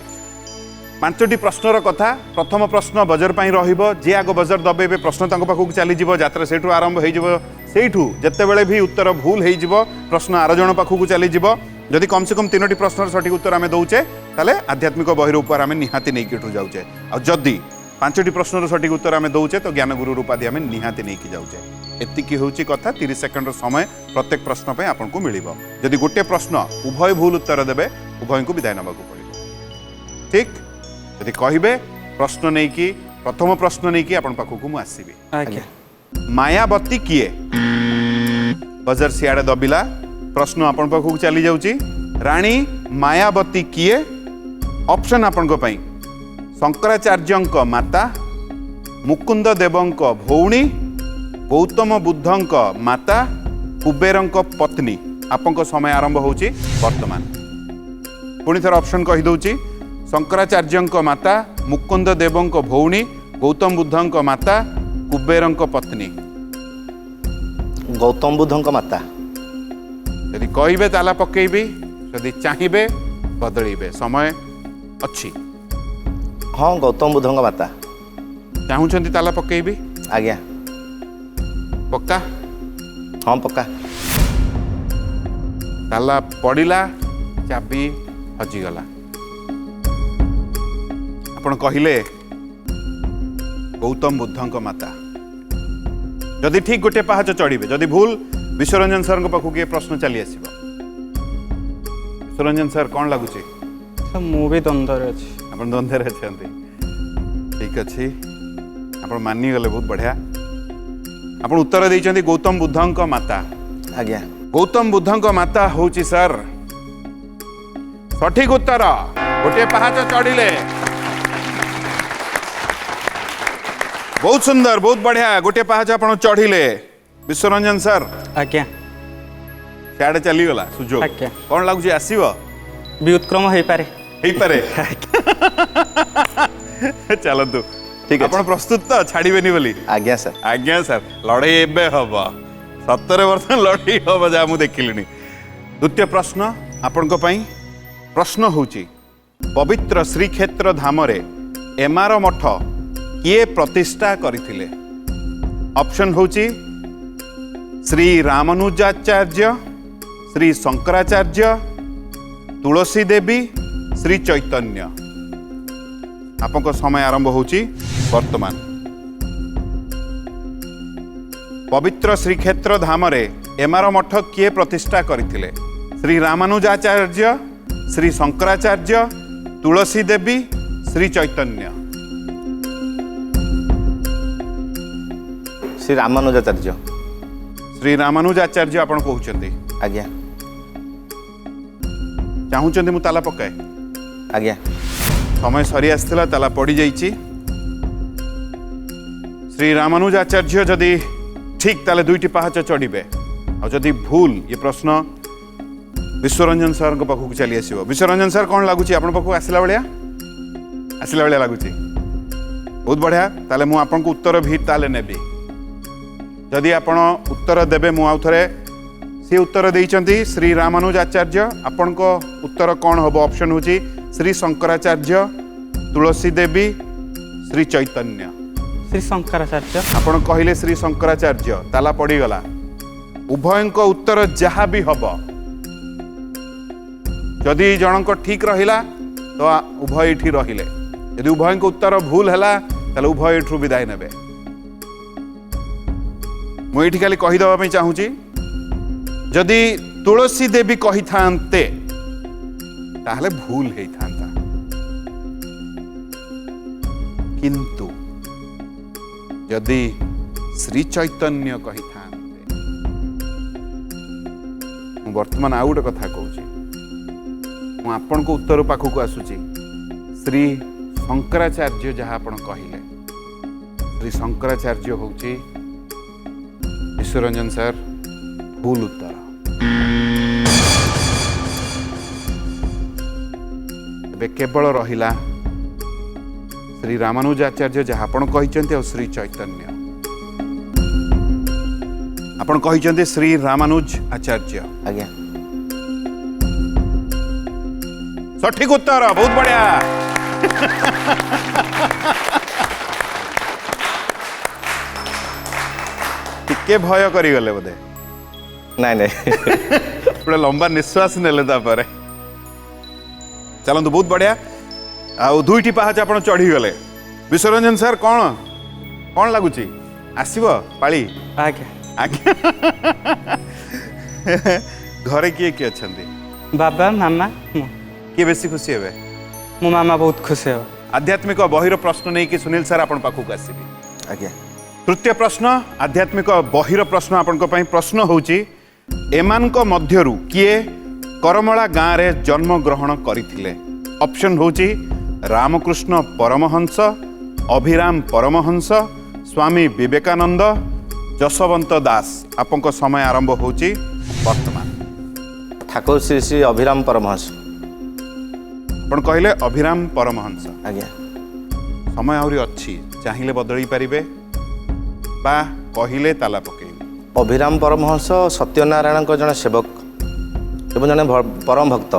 5टी प्रश्नर कथा प्रथम प्रश्न बजर पर जी आग बजर दबेबे प्रश्न पाखक चलीज यात्रा से आरंभ हो जिते भी उत्तर भूल हो प्रश्न आर जन पाखक चलीज जदि कम से कम 3टी प्रश्न सठिक उत्तर आम दौचे ताले आध्यात्मिक बहिर उपर आम निहाती नहीं जाऊे आदि 5टी प्रश्न सठिक उत्तर आम दौचे तो ज्ञान गुरु रूपादि आम निहाती नहीं जाऊे एतिकी होची कथा 30 सेकंड समय प्रत्येक प्रश्न पे आपन को मिलिबो जदि गोटे प्रश्न उभय भूल उत्तर देबे उभय को विदाय नबाकू पड़िबो ठीक जदि कहिबे प्रश्न नहीं कि प्रथम प्रश्न नहीं कि आपन पाखु को मु आसीबी आज्ञा मायावती किए बजर सियाड़े दबिला प्रश्न आपन पाखु चली जाउची रानी मायावती किए ऑप्शन आपन को पई शंकराचार्यंक माता मुकुंद देवंक भौणी गौतम बुद्धंक माता कुबेरंक पत्नी आपन समय आरंभ होची वर्तमान पुणी थर ऑप्शन कहि दउची शंकराचार्यंक माता मुकुंद देवंक भौणी गौतम बुद्धंक माता कुबेरंक पत्नी गौतम बुद्धंक माता यदि कहिबे ताला पकेइबी यदि चाहिबे बदलिबे समय अच्छी हाँ गौतम बुद्धंक माता चाहूछंती ताला पकेइबी आज्ञा पक्का हाँ पक्का ताला पड़िला चाबी हजिगला आपण कहिले गौतम बुद्धंक माता जदि ठीक गोटे पहाच चढ़िबे जदि भूल विश्वरंजन सर पाखु किए प्रश्न चली आसीबो विश्वरंजन सर कौन लगुचे मु भी द्वंद्व अच्छी आपण द्वंद्व अछंती ठीक अच्छी आपण मानि गले बहुत बढ़िया आपण उत्तर देइचंती गौतम बुद्धंक माता आज्ञा गौतम बुद्धंक माता होची सर सठिक उत्तर गोटे पहाच चढ़िले बहुत सुंदर बहुत बढ़िया गोटे पहाच आपण चढ़िले विश्वरंजन सर आज्ञा सियाड़े चलीगला सुजोग आज्ञा कौन लगुच आसव व्युत्क्रम हो पारे चलतु ठीक आप प्रस्तुत तो छाड़बेनि बोली आज्ञा सर आज्ञा सर लड़े एबे हम 17 वर्ष लड़े हम जहाँ मुझे देखिली द्वितीय प्रश्न आपण प्रश्न होची पवित्र श्रीक्षेत्र धाम एमार मठ किए प्रतिष्ठा करथिले ऑप्शन होची श्री रामानुजाचार्य श्री शंकराचार्य तुलसी देवी श्री चैतन्य आपन समय आरंभ होची वर्तमान पवित्र श्रीक्षेत्र धाम एमार मठ किए प्रतिष्ठा करथिले श्री रामानुजाचार्य श्री शंकराचार्य तुलसी देवी श्री चैतन्य ଶ୍ରୀ ରାମାନୁଜାଚାର୍ଯ୍ୟ। ଶ୍ରୀ ରାମାନୁଜାଚାର୍ଯ୍ୟ ଆପଣ କହୁଛନ୍ତି। ଆଜ୍ଞା ଚାହୁଁଛନ୍ତି ମୁଁ ତାଲା ପକାଏ? ଆଜ୍ଞା ସମୟ ସରି ଆସିଥିଲା, ତାଲା ପଡ଼ିଯାଇଛି। ଶ୍ରୀ ରାମାନୁଜାଚାର୍ଯ୍ୟ ଯଦି ଠିକ୍ ତାହେଲେ 2ଟି ପାହାଚ ଚଢ଼ିବେ, ଆଉ ଯଦି ଭୁଲ ଏ ପ୍ରଶ୍ନ ବିଶ୍ୱରଞ୍ଜନ ସାର୍ଙ୍କ ପାଖକୁ ଚାଲି ଆସିବ। ବିଶ୍ୱରଞ୍ଜନ ସାର୍ କ'ଣ ଲାଗୁଛି ଆପଣଙ୍କ ପାଖକୁ ଆସିଲା ଭଳିଆ ଲାଗୁଛି? ବହୁତ ବଢ଼ିଆ। ତାହେଲେ ମୁଁ ଆପଣଙ୍କୁ ଉତ୍ତର ଭି ତାହେଲେ ନେବି। ଯଦି ଆପଣ ଉତ୍ତର ଦେବେ, ମୁଁ ଆଉ ଥରେ ସେ ଉତ୍ତର ଦେଇଛନ୍ତି ଶ୍ରୀ ରାମାନୁଜାଚାର୍ଯ୍ୟ। ଆପଣଙ୍କ ଉତ୍ତର କ'ଣ ହେବ? ଅପସନ୍ ହେଉଛି ଶ୍ରୀ ଶଙ୍କରାଚାର୍ଯ୍ୟ, ତୁଳସୀ ଦେବୀ, ଶ୍ରୀ ଚୈତନ୍ୟ। ଶ୍ରୀ ଶଙ୍କରାଚାର୍ଯ୍ୟ। ଆପଣ କହିଲେ ଶ୍ରୀ ଶଙ୍କରାଚାର୍ଯ୍ୟ, ତାଲା ପଡ଼ିଗଲା। ଉଭୟଙ୍କ ଉତ୍ତର ଯାହା ବି ହେବ, ଯଦି ଜଣଙ୍କ ଠିକ୍ ରହିଲା ତ ଉଭୟ ଏଠି ରହିଲେ, ଯଦି ଉଭୟଙ୍କ ଉତ୍ତର ଭୁଲ ହେଲା ତାହେଲେ ଉଭୟ ଏଠୁ ବିଦାୟ ନେବେ। ମୁଁ ଏଇଠି ଖାଲି କହିଦେବା ପାଇଁ ଚାହୁଁଛି, ଯଦି ତୁଳସୀ ଦେବୀ କହିଥାନ୍ତେ ତାହେଲେ ଭୁଲ ହେଇଥାନ୍ତା, କିନ୍ତୁ ଯଦି ଶ୍ରୀ ଚୈତନ୍ୟ କହିଥାନ୍ତେ, ମୁଁ ବର୍ତ୍ତମାନ ଆଉ ଗୋଟେ କଥା କହୁଛି, ମୁଁ ଆପଣଙ୍କ ଉତ୍ତର ପାଖକୁ ଆସୁଛି। ଶ୍ରୀ ଶଙ୍କରାଚାର୍ଯ୍ୟ ଯାହା ଆପଣ କହିଲେ, ଶ୍ରୀ ଶଙ୍କରାଚାର୍ଯ୍ୟ ହେଉଛି ବିଶ୍ୱରଞ୍ଜନ ସାର୍ ଭୁଲ ଉତ୍ତର। ଏବେ କେବଳ ରହିଲା ଶ୍ରୀ ରାମାନୁଜାଚାର୍ଯ୍ୟ ଯାହା ଆପଣ କହିଛନ୍ତି, ଆଉ ଶ୍ରୀ ଚୈତନ୍ୟ। ଆପଣ କହିଛନ୍ତି ଶ୍ରୀ ରାମାନୁଜ ଆଚାର୍ଯ୍ୟ। ଆଜ୍ଞା ସଠିକ ଉତ୍ତର, ବହୁତ ବଢିଆ। ଟିକେ ଭୟ କରିଗଲେ ବୋଧେ? ନାଇଁ ନାଇଁ ପୁରା ଲମ୍ବା ନିଶ୍ୱାସ ନେଲେ ତାପରେ। ଚାଲନ୍ତୁ, ବହୁତ ବଢିଆ। ଆଉ 2ଟି ପାହାଚ ଆପଣ ଚଢିଗଲେ। ବିଶ୍ୱରଞ୍ଜନ ସାର୍ କ'ଣ ଲାଗୁଛି? ଆସିବ ପାଳି? ଆଜ୍ଞା ଆଜ୍ଞା। ଘରେ କିଏ କିଏ ଅଛନ୍ତି? ବାବା, ମାମା, ମୁଁ। କିଏ ବେଶୀ ଖୁସି ହେବେ? ମୋ ମାମା ବହୁତ ଖୁସି ହେବ। ଆଧ୍ୟାତ୍ମିକ ବହିର ପ୍ରଶ୍ନ ନେଇକି ସୁନୀଲ ସାର୍ ଆପଣ ପାଖକୁ ଆସିବେ। ଆଜ୍ଞା ତୃତୀୟ ପ୍ରଶ୍ନ, ଆଧ୍ୟାତ୍ମିକ ବହିର ପ୍ରଶ୍ନ ଆପଣଙ୍କ ପାଇଁ। ପ୍ରଶ୍ନ ହେଉଛି, ଏମାନଙ୍କ ମଧ୍ୟରୁ କିଏ କରମଳା ଗାଁରେ ଜନ୍ମଗ୍ରହଣ କରିଥିଲେ? ଅପସନ୍ ହେଉଛି ରାମକୃଷ୍ଣ ପରମହଂସ, ଅଭିରାମ ପରମହଂସ, ସ୍ୱାମୀ ବିବେକାନନ୍ଦ, ଯଶବନ୍ତ ଦାସ। ଆପଣଙ୍କ ସମୟ ଆରମ୍ଭ ହେଉଛି ବର୍ତ୍ତମାନ। ଠାକୁର ଶ୍ରୀ ଶ୍ରୀ ଅଭିରାମ ପରମହଂସ। ଆପଣ କହିଲେ ଅଭିରାମ ପରମହଂସ। ଆଜ୍ଞା ସମୟ ଆହୁରି ଅଛି, ଚାହିଁଲେ ବଦଳେଇ ପାରିବେ ବା କହିଲେ ତାଲା ପକେଇବେ। ଅଭିରାମ ପରମହଂସ ସତ୍ୟନାରାୟଣଙ୍କ ଜଣେ ସେବକ ଏବଂ ଜଣେ ପରମ ଭକ୍ତ,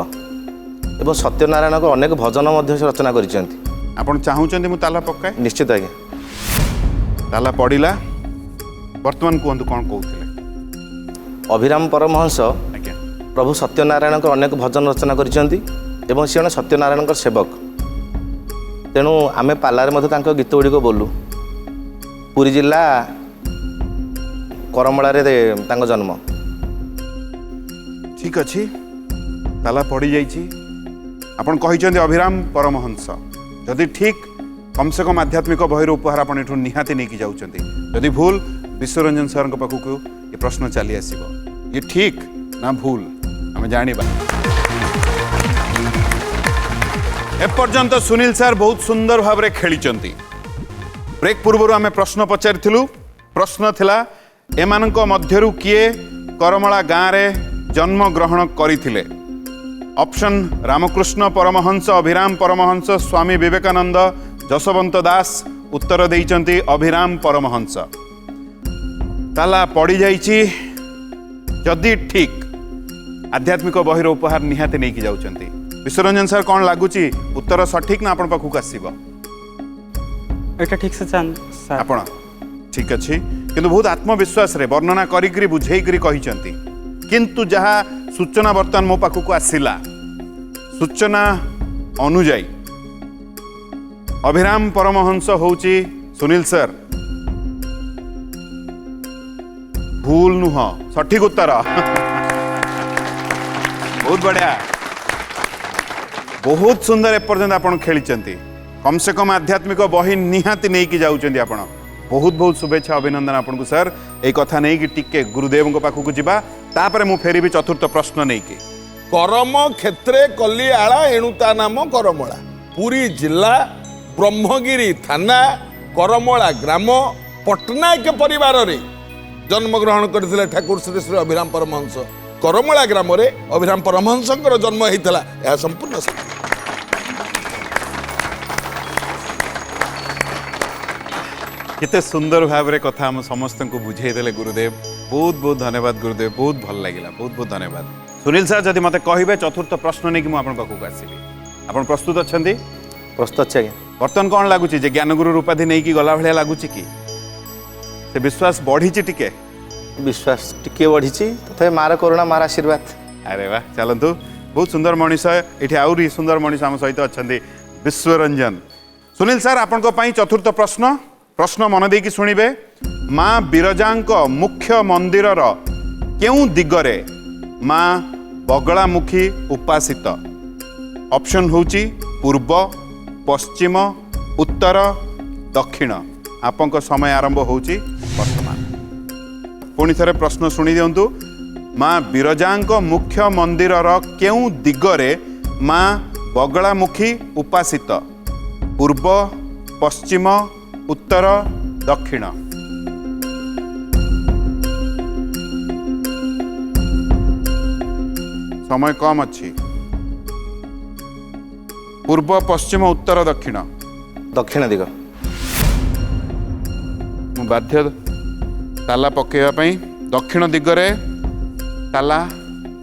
ଏବଂ ସତ୍ୟନାରାୟଣଙ୍କ ଅନେକ ଭଜନ ମଧ୍ୟ ସେ ରଚନା କରିଛନ୍ତି। ଆପଣ ଚାହୁଁଛନ୍ତି ମୁଁ ତାଲା ପକାଏ? ନିଶ୍ଚିତ ଆଜ୍ଞା। ତାଲା ପଡ଼ିଲା। ବର୍ତ୍ତମାନ କୁହନ୍ତୁ କ'ଣ କହୁଥିଲେ? ଅଭିରାମ ପରମହଂସ ଆଜ୍ଞା ପ୍ରଭୁ ସତ୍ୟନାରାୟଣଙ୍କ ଅନେକ ଭଜନ ରଚନା କରିଛନ୍ତି ଏବଂ ସେ ଜଣେ ସତ୍ୟନାରାୟଣଙ୍କର ସେବକ। ତେଣୁ ଆମେ ପାଲାରେ ମଧ୍ୟ ତାଙ୍କ ଗୀତ ଗୁଡ଼ିକ ବୋଲୁ। ପୁରୀ ଜିଲ୍ଲା କରମଳାରେ ତାଙ୍କ ଜନ୍ମ। ଠିକ୍ ଅଛି, ତାଲା ପଡ଼ିଯାଇଛି। ଆପଣ କହିଛନ୍ତି ଅଭିରାମ ପରମହଂସ। ଯଦି ଠିକ୍, କମ୍ ସେ କମ୍ ଆଧ୍ୟାତ୍ମିକ ବହିର ଉପହାର ଆପଣ ଏଠୁ ନିହାତି ନେଇକି ଯାଉଛନ୍ତି। ଯଦି ଭୁଲ, ବିଶ୍ୱରଞ୍ଜନ ସାର୍ଙ୍କ ପାଖକୁ ଏ ପ୍ରଶ୍ନ ଚାଲି ଆସିବ। ଇଏ ଠିକ୍ ନା ଭୁଲ ଆମେ ଜାଣିବା। ଏପର୍ଯ୍ୟନ୍ତ ସୁନୀଲ ସାର୍ ବହୁତ ସୁନ୍ଦର ଭାବରେ ଖେଳିଛନ୍ତି। ବ୍ରେକ୍ ପୂର୍ବରୁ ଆମେ ପ୍ରଶ୍ନ ପଚାରିଥିଲୁ। ପ୍ରଶ୍ନ ଥିଲା, ଏମାନଙ୍କ ମଧ୍ୟରୁ କିଏ କରମଳା ଗାଁରେ ଜନ୍ମଗ୍ରହଣ କରିଥିଲେ? ଅପସନ୍ ରାମକୃଷ୍ଣ ପରମହଂସ, ଅଭିରାମ ପରମହଂସ, ସ୍ୱାମୀ ବିବେକାନନ୍ଦ, ଯଶବନ୍ତ ଦାସ। ଉତ୍ତର ଦେଇଛନ୍ତି ଅଭିରାମ ପରମହଂସ। ତାଲା ପଡ଼ିଯାଇଛି। ଯଦି ଠିକ୍, ଆଧ୍ୟାତ୍ମିକ ବହିର ଉପହାର ନିହାତି ନେଇକି ଯାଉଛନ୍ତି। ବିଶ୍ୱରଞ୍ଜନ ସାର୍, କ'ଣ ଲାଗୁଛି ଉତ୍ତର ସଠିକ୍ ନା ଆପଣ ପାଖକୁ ଆସିବ? ଏଇଟା ଠିକ୍ ସେ ସାର୍। ଆପଣ ଠିକ୍ ଅଛି, କିନ୍ତୁ ବହୁତ ଆତ୍ମବିଶ୍ୱାସରେ ବର୍ଣ୍ଣନା କରିକିରି ବୁଝେଇକିରି କହିଛନ୍ତି। କିନ୍ତୁ ଯାହା ସୂଚନା ବର୍ତ୍ତମାନ ମୋ ପାଖକୁ ଆସିଲା, ସୂଚନା ଅନୁଯାୟୀ ଅଭିରାମ ପରମହଂସ ହେଉଛି ସୁନୀଲ ସାର୍ ଭୁଲ ନୁହଁ, ସଠିକ୍ ଉତ୍ତର। ବହୁତ ବଢ଼ିଆ, ବହୁତ ସୁନ୍ଦର ଏପର୍ଯ୍ୟନ୍ତ ଆପଣ ଖେଳିଛନ୍ତି। କମ୍ ସେ କମ୍ ଆଧ୍ୟାତ୍ମିକ ବହି ନିହାତି ନେଇକି ଯାଉଛନ୍ତି ଆପଣ। बहुत बहुत शुभेच्छा अभिनंदन आपको सर। एक कथा नहीं कि टिके गुरुदेव पाखक जावा तापर मु फेरबी चतुर्थ प्रश्न नहीं कि करम क्षेत्रे कलिआला एणु ता नाम करमला। पुरी जिला ब्रह्मगिरी थाना करमला ग्राम पटनायक परिवार रे जन्म ग्रहण करथिले ठाकुर श्री श्री अभिराम परमहंस। करमला ग्राम रे अभिराम परमहंसकर जन्म होइतला। यह संपूर्ण सत्य। केते सुंदर भाव रे कथा हम समस्त को बुझे देले गुरुदेव। बहुत बहुत धन्यवाद गुरुदेव। बहुत भल लगिला। बहुत बहुत धन्यवाद। सुनील सर जदि मते कहिबे चतुर्थ प्रश्न नहीं कि मु आपन पाखक आसीबी। आपन प्रस्तुत अछंती? प्रस्तुत अच्छे आज्ञा। बर्तन कौन लगुच ज्ञानगुरु उपाधि नहीं कि गला भाया लगुच कि से विश्वास बढ़ी टिके? विश्वास टिके बढ़ी तथा मार करुणा मार आशीर्वाद। अरे वाह चलतु बहुत सुंदर मनीष ये आउरी सुंदर मनीष आम सहित अच्छा विश्वरंजन। सुनील सर आपण चतुर्थ प्रश्न प्रश्न मन देकी शुणिबे। माँ बिरजा मुख्य मंदिर केउं दिगरे माँ बगलामुखी उपासित? ऑप्शन होची पूर्व पश्चिम उत्तर दक्षिण। आपंक समय आरंभ होची वर्तमान। पुणी थरे प्रश्न शुणी दियंतु। माँ बिरजा मुख्य मंदिर केउं दिगरे माँ बगलामुखी उपासित? पूर्व पश्चिम उत्तर दक्षिण। समय कम अच्छी। पूर्व पश्चिम उत्तर दक्षिण। दक्षिण दिग। मु बाध्य ताला पकेवा पई दक्षिण दिगरे ताला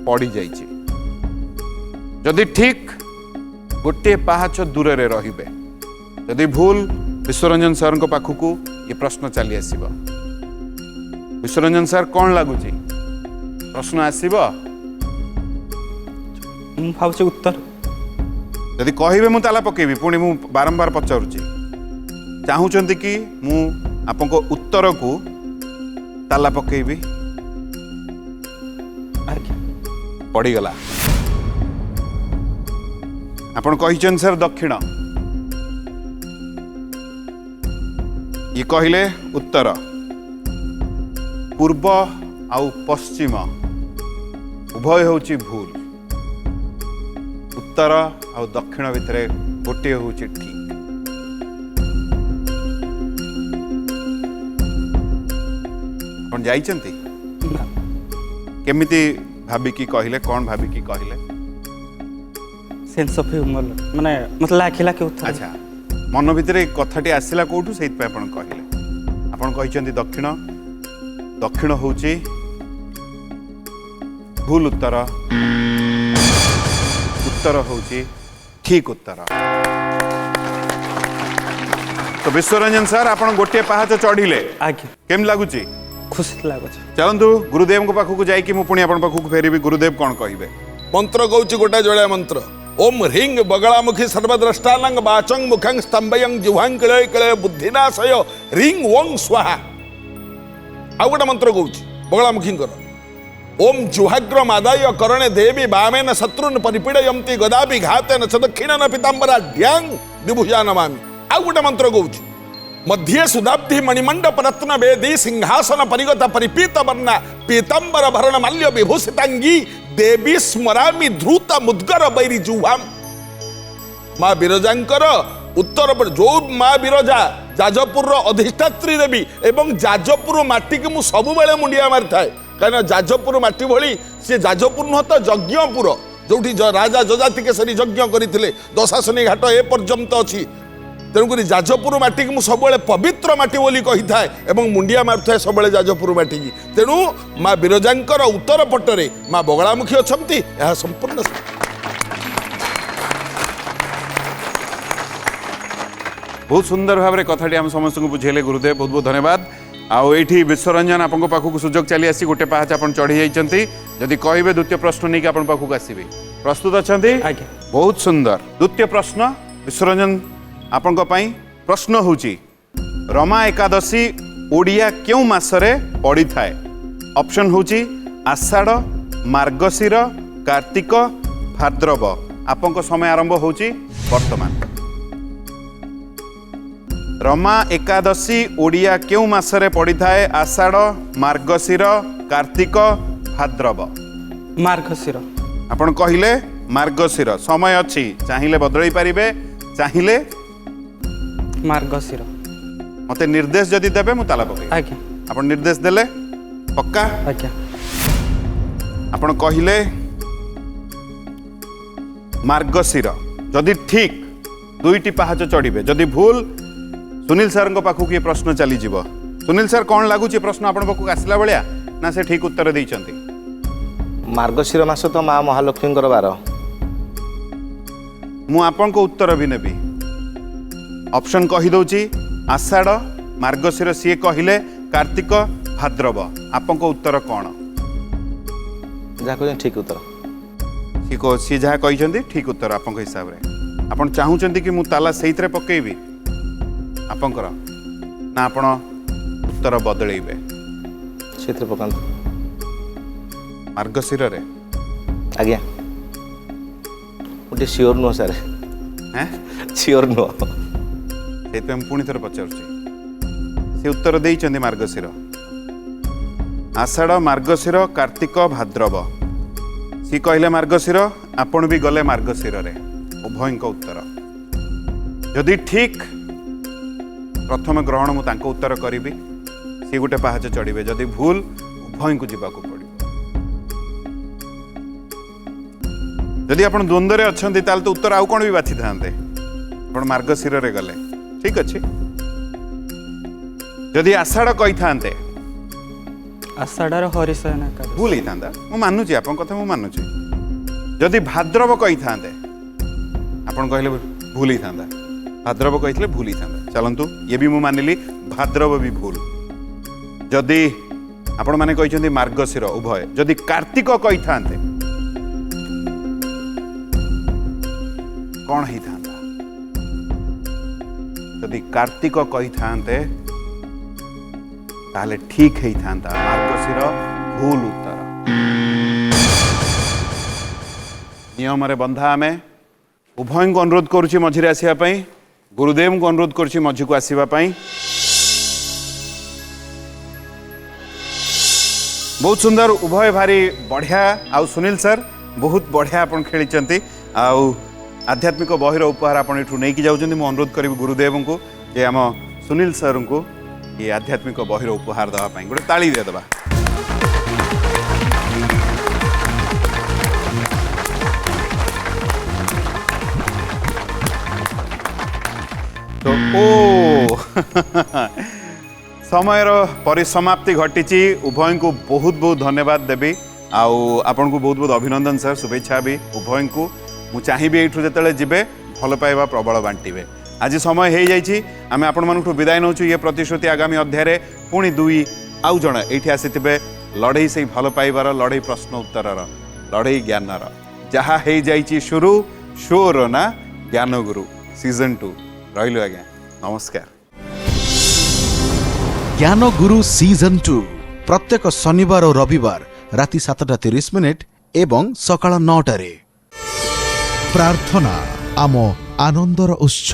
पड़ी जाइछि। जदि ठीक गोटे पाहाच दूर रे रहिबे। जदि भूल विश्वरंजन सर को पाखकू ये प्रश्न चली आसीबो। विश्वरंजन सर कौन लगुची प्रश्न आसीबो? भावुची उत्तर। यदि कहिबे मु ताला पकेबी पुणी मु बारंबार पचारुची चाहूचंती कि मु आपको उत्तर को ताला पकेबी? पड़ीगला। आपण कहिचन सर दक्षिण ये कहले उत्तर। पूर्व आउ पश्चिम उभय होची भूल। उत्तर आउ दक्षिण भितर गोटे होची ठीक। आपण जाइचंती केमिति भाबिकी कहले? कौन भाबिकी कहले? सेंस ऑफ ह्यूमर माने मतलब लाखिला के उत्तर। अच्छा मन भितर कथाटी आसला कोठू से आपण कहले? आपण कहिचंती दक्षिण। दक्षिण होची भूल उत्तर। उत्तर होची ठीक उत्तर। तो विश्वरंजन सर आपण गोटे पहाच चढ़िले आगे केम लागुची? खुशी लागुची। चलतु गुरुदेव को पाखक जाइकी मु पुणी आपण पाखक फेरिबी। गुरुदेव कौन कहिबे? मंत्र कौच गोटा जोड़ा मंत्र। ओम ह्रींग बगलामुखी सर्वद्रष्टानंग वाचंग मुखंग स्तंभयंग जिह्वांग किलय किलय बुद्धिनाशय ह्रींग वंग स्वाहा। आउ गोटा मंत्र कौच बगलामुखी ओम जुहाग्रम आदाय करणे देवी वामेन शत्रुन परिपीडयन्ति गदाभि घातेन च दक्षिणेन पीताम्बरा ड्यांग द्विभुजा नमामि। आउ गोटा मंत्र कौच मध्ये सुदाब्धि मणिमंडप रत्न वेदी सिंहासन परिगत परिपीत वर्णा पीताम्बर भरण माल्य विभूषितांगी देवी स्मरामि धृत मुद्गर बैरी जुहाम। माँ बिरजांकर उत्तर पर जो माँ बिरजा जाजपुर अधिष्ठात्री देवी एवं जाजपुर माटी की मु सब बेले मुंडिया मारि थाए। कहीं जाजपुर माटी भली सी जाजपुर नुह तो यज्ञपुर जो राजा जजाति केसरी यज्ञ करते दशाशनी घाट ए पर्यंत अच्छी। तेणुक जाजपुर माटी की सब पवित्र माटी बोली कही थाए एवं मुंडिया मारुए सब जाजपुर माटी की। तेणु माँ बिरजांकर उत्तर पटरे माँ बगलामुखी अच्छी। यह संपूर्ण बहुत सुंदर भाव में कथाटी आम समस्त को बुझेले गुरुदेव। बहुत बहुत धन्यवाद। आउ ये विश्वरंजन आपण पाखक सुजोग चली आसी गोटे पहाच आप चढ़ी जाइछंती। जदि कहिबे द्वितीय प्रश्न नहीं आपण पाखक आसीबे। प्रस्तुत अछंती? आज्ञा। बहुत सुंदर। द्वितीय प्रश्न विश्वरंजन आपण प्रश्न होची रमा एकादशी ओडिया क्यों मासरे पड़ी थाए? ऑप्शन होची आषाढ़ मार्गशीर कार्तिक भाद्रव। आपण समय आरंभ होची वर्तमान। रमा एकादशी ओडिया केउ मासरे पड़ी थाए? आषाढ़, मार्गशीर, कार्तिक, भाद्रव। मार्गशीर। आपण कहिले मार्गशीर। समय अछि, चाहिले बदलई पारिबे, चाहिले मार्गशीर। मते निर्देश जदि देबे मु ताला पके। आज्ञा। आपण निर्देश देले पक्का? आज्ञा। आपण कहिले मार्गशीर। जदि ठीक दुईटी पहाच चढ़िबे, जदि भूल सुनील सर को पाखु ये प्रश्न चली जीव। सुनील सर कौन लगुच प्रश्न आपण पाखु आसला बेलिया ना से ठीक उत्तर देइचंती? मार्गशीर मास तो माँ महालक्ष्मी बार। मु आपन को उत्तर भी नेबी। ऑप्शन कहि दउची आषाढ़, मार्गशीर सी कहिले कार्तिक, भाद्रव। आपन को उत्तर कौन? जहाँ कह ठीक उत्तर। सी जहाँ कही ठीक उत्तर आपन को हिसाब रे। आपन चाहूचंती कि मु ताला सेइतरे पकेइबी आपनकर ना आपण उत्तर बदलैबे? क्षेत्र पकांत मार्गशीर रे। आज्ञा। गोटे सियोर नुह सारे। हैं सियोर नुह से पुणी थर पचारुची। से उत्तर देइचंदी मार्गशीर। आषाढ़, मार्गशीर, कार्तिक, भाद्रव। सी कहले मार्गशीर, आपण भी गले मार्गशीर रे। उभय उत्तर जदि ठीक प्रथम ग्रहण मु तांको उत्तर करी सी गोटे पहाच चढ़े। जदि भूल उभय को जीवाकू पड़े। जदि आप द्वंद्व अच्छा तो उत्तर आउ कौन भी बाछी था आप मार्गशीर रे गले ठीक अच्छे। जदि आषाढ़ कही था आषाढ़ हरिशयन एकादशी भूल ही था मु मानुची आप कथा मु मानुची। जदि भाद्रव कही था आपन कहले भूल ही था। भाद्रव कही भूल ही था। चलतु ये भी मु मानिली भाद्रव भी भूल। जदि आपण माने कहिसंती मार्गशीर उभय। जदि कार्तिक कही था कौन ही था? जदि कार्तिक कही था ताले ठीक ही था मार्गशीर भूल उत्तर। नियम रे बंधा आमे उभय को अनुरोध करुछि मझिरे आसिया पई। गुरुदेव को अनुरोध करुछि मझी को आसीबा पई। बहुत सुंदर उभय भारी बढ़िया। आउ सुनील सर बहुत बढ़िया अपन खेली। आउ आध्यात्मिक बहिर उपहार आपण एठू नहीं जाउछन्ती। मु अनुरोध करी गुरुदेव को जे आम सुनील सर को ये आध्यात्मिक बहिर उपहार देवा पई गोटे ताली दे देबा। तो ओ समयर परिसमाप्ति घटी। उभय को बहुत बहुत धन्यवाद देवी। आपण को बहुत बहुत अभिनंदन सर, शुभेच्छा भी उभय को। मु चाहिए ये जो जीवे भल पाइबा प्रबल बांटे। आज समय हो जाइए आम आपण मानू विदाय नौ। ये प्रतिश्रुति आगामी अध्याय पुणी दुई आउ जण ये आसीथे लड़ई से भल पाइबार, लड़ई प्रश्न उत्तर, लड़ई ज्ञानर। जहाँ हो जाइए शुरू शोर ना ज्ञानगुरु सीजन 2। रहिलु आज्ञा, नमस्कार। ज्ञानगुरु सीजन 2 प्रत्येक शनिवार और रविवार राति 7:30 एवं सकाळ 9टारे। प्रार्थना आम आनंदर उत्स।